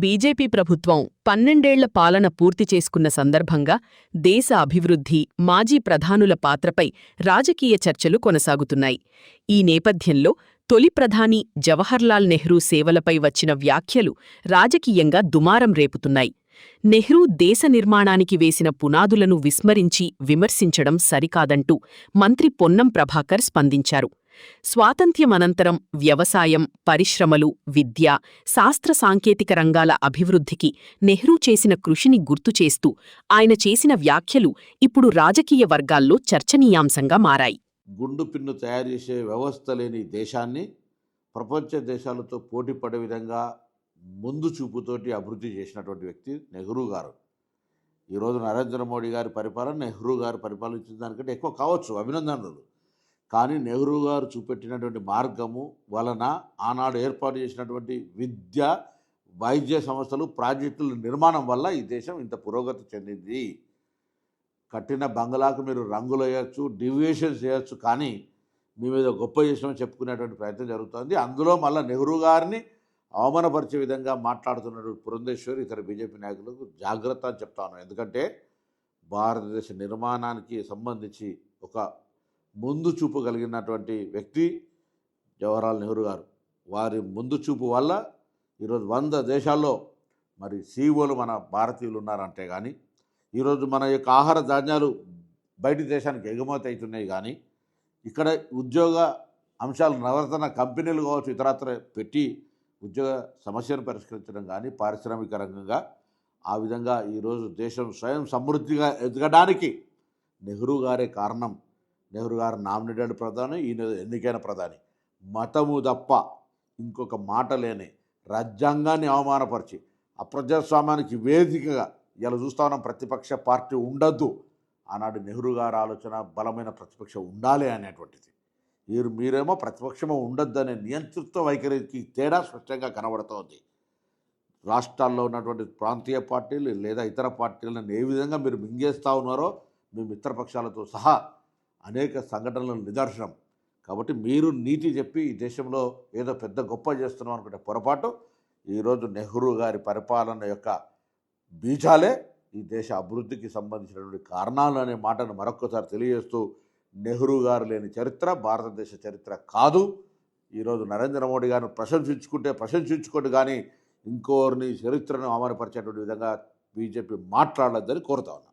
BJP ప్రభుత్వం 12 పాలన పూర్తి చేసుకున్న సందర్భంగా దేశ అభివృద్ధి, మాజీ ప్రధానుల పాత్రపై రాజకీయ చర్చలు కొనసాగుతున్నాయి. ఈ నేపథ్యంలో తొలి ప్రధాని జవహర్లాల్ నెహ్రూ సేవలపై వచ్చిన వ్యాఖ్యలు రాజకీయంగా దుమారం రేపుతున్నాయి. నెహ్రూ దేశ నిర్మాణానికి వేసిన పునాదులను విమర్శించడం సరికాదంటూ మంత్రి పొన్నం ప్రభాకర్ స్పందించారు. స్వాతంత్ర్యమనంతరం వ్యవసాయం, పరిశ్రమలు, విద్య, శాస్త్ర సాంకేతిక రంగాల అభివృద్ధికి నెహ్రూ చేసిన కృషిని గుర్తుచేస్తూ ఆయన చేసిన వ్యాఖ్యలు ఇప్పుడు రాజకీయ వర్గాల్లో చర్చనీయాంశంగా మారాయి. గుండు పిన్ను తయారు చేసే వ్యవస్థ లేని దేశాన్ని ప్రపంచ దేశాలతో పోటీ పడే విధంగా ముందు చూపుతోటి అభివృద్ధి చేసినటువంటి వ్యక్తి నెహ్రూ గారు. ఈరోజు నరేంద్ర మోడీ గారి పరిపాలన నెహ్రూ గారు పరిపాలించిన దానికంటే ఎక్కువ కావచ్చు, అభినందనలు. కానీ నెహ్రూ గారు చూపెట్టినటువంటి మార్గము వలన ఆనాడు ఏర్పాటు చేసినటువంటి విద్య, వైద్య సంస్థలు, ప్రాజెక్టుల నిర్మాణం వల్ల ఈ దేశం ఇంత పురోగతి చెందింది. కట్టిన బంగ్లాకు మీరు రంగులు వేయచ్చు, డివియేషన్స్ చేయొచ్చు, కానీ మీ మీద గొప్ప చేసినామని చెప్పుకునేటువంటి ప్రయత్నం జరుగుతుంది. అందులో మళ్ళీ నెహ్రూ గారిని అవమానపరిచే విధంగా మాట్లాడుతున్నటువంటి పురంధేశ్వరి ఇతర బీజేపీ నాయకులకు జాగ్రత్త అని చెప్తాను. ఎందుకంటే భారతదేశ నిర్మాణానికి సంబంధించి ఒక ముందు చూపు కలిగినటువంటి వ్యక్తి జవహర్లాల్ నెహ్రూ గారు. వారి ముందు చూపు వల్ల ఈరోజు 100 దేశాల్లో మరి సీఈఓలు మన భారతీయులు ఉన్నారంటే కానీ, ఈరోజు మన యొక్క ఆహార ధాన్యాలు బయటి దేశానికి ఎగుమతి అవుతున్నాయి. కానీ ఇక్కడ ఉద్యోగ అంశాలు నవరత్న కంపెనీలు కావచ్చు, ఇతరత్ర పెట్టి ఉద్యోగ సమస్యను పరిష్కరించడం కానీ, పారిశ్రామిక రంగంగా ఆ విధంగా ఈరోజు దేశం స్వయం సమృద్ధిగా ఎదగడానికి నెహ్రూ గారే కారణం. నెహ్రూ గారు నామినేటెడ్ ప్రధాని, ఈయన ఎన్నికైన ప్రధాని. మతము తప్ప ఇంకొక మాట లేని రాజ్యాంగాన్ని అవమానపరిచి అప్రజాస్వామ్యానికి వేదికగా ఇలా చూస్తా ఉన్నాం. ప్రతిపక్ష పార్టీ ఉండద్దు. ఆనాడు నెహ్రూ గారి ఆలోచన బలమైన ప్రతిపక్షం ఉండాలి అనేటువంటిది. మీరేమో ప్రతిపక్షమో ఉండొద్దనే నియంతృత్వ వైఖరికి తేడా స్పష్టంగా కనబడుతోంది. రాష్ట్రాల్లో ఉన్నటువంటి ప్రాంతీయ పార్టీలు లేదా ఇతర పార్టీలను ఏ విధంగా మీరు మింగేస్తూ ఉన్నారో మీ మిత్రపక్షాలతో సహా అనేక సంఘటనల నిదర్శనం. కాబట్టి మీరు నీతి చెప్పి ఈ దేశంలో ఏదో పెద్ద గొప్ప చేస్తున్నాం అనుకుంటే పొరపాటు. ఈరోజు నెహ్రూ గారి పరిపాలన యొక్క బీజాలే ఈ దేశ అభివృద్ధికి సంబంధించినటువంటి కారణాలు అనే మాటను మరొక్కసారి తెలియజేస్తూ, నెహ్రూ గారు లేని చరిత్ర భారతదేశ చరిత్ర కాదు. ఈరోజు నరేంద్ర మోడీ గారిని ప్రశంసించుకోండి, కానీ ఇంకోరిని చరిత్రను అవమానపరిచేటువంటి విధంగా బీజేపీ మాట్లాడొద్దని కోరుతా ఉన్నాను.